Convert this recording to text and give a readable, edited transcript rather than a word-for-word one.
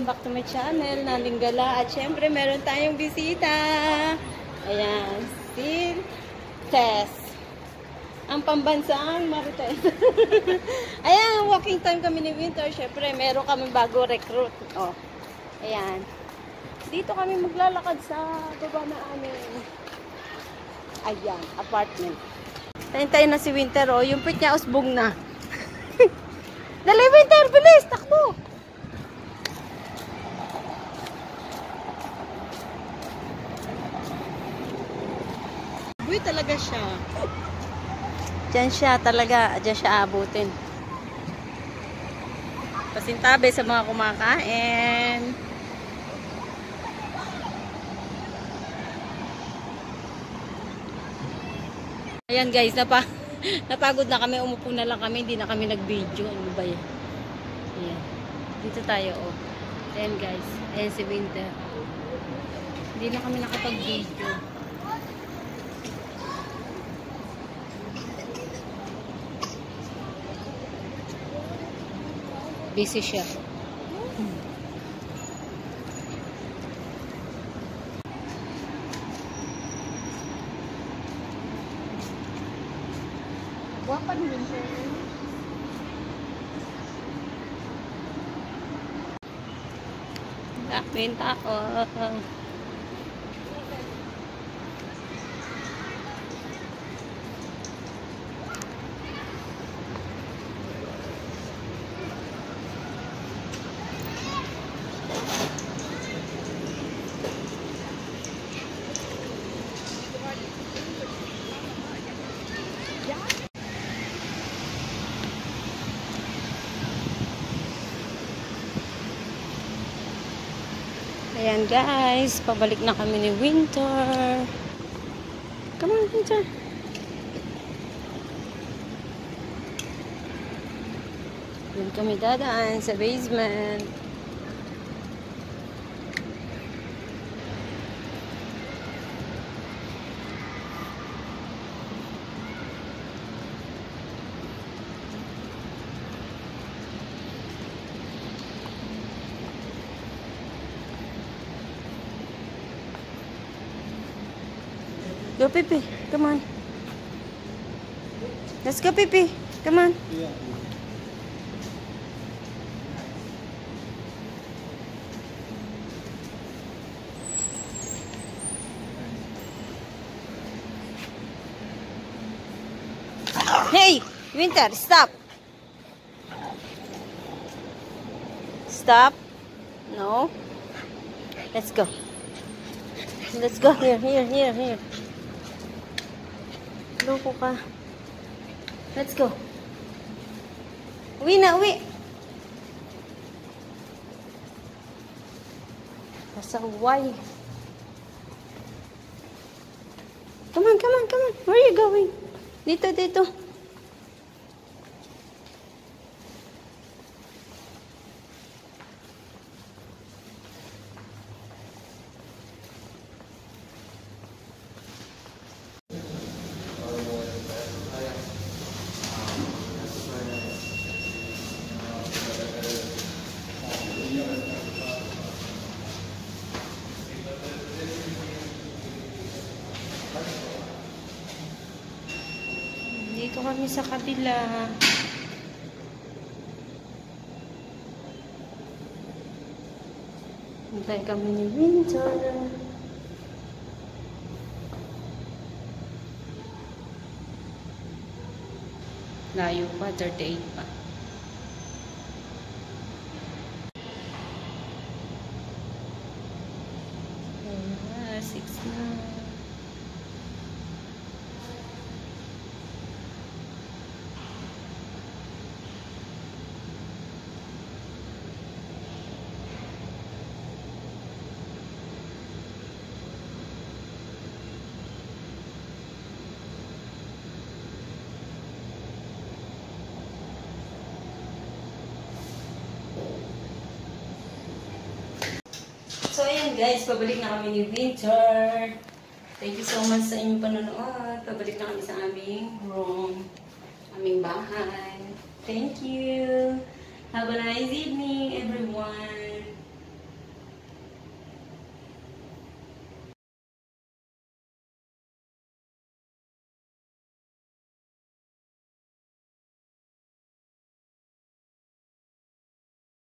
welcome back to my channel, Nalinggala. At syempre, meron tayong bisita. Ayan, si Tess. Ang pambansang Marites. Ayan, walking time kami ni Winter. Syempre, meron kami bago recruit. Oh, ayan. Dito kami maglalakad sa baba na aming, ayan, apartment. Tayo na si Winter, oh. Yung pit niya usbong na. Dali, Winter! Bilis! Takbo! Uy, talaga siya. Diyan siya talaga. Diyan siya abutin. Pasintabi sa mga kumakain. Ayan guys, napagod na kami. Umupo na lang kami. Hindi na kami nag-video. Ano ba yan? Ayan. Dito tayo, oh. Ayan guys. Ayan si Winter. Hindi na kami nakapag-video. Busy siya. Guwapa din siya. Daming tao. Ayan guys, pabalik na kami ni Winter. Come on, Winter. Doon kami dadaan sa basement. Go, Pipi. Come on. Let's go, Pipi. Come on. Yeah. Hey, Winter, stop. Stop. No. Let's go. Let's go. Here. Loko ka. Let's go. Uwi na, uwi. Pasaway. Come on. Where are you going? Dito. Dito kami sa kabila. Hintay kami ni Winter. Layo pa, 38 pa. Ayan, 6 na. So, ayan guys, pabalik na kami ni Winter. Thank you so much sa inyong panonood. Pabalik na kami sa aming room, aming bahay. Thank you. Have a nice evening, everyone.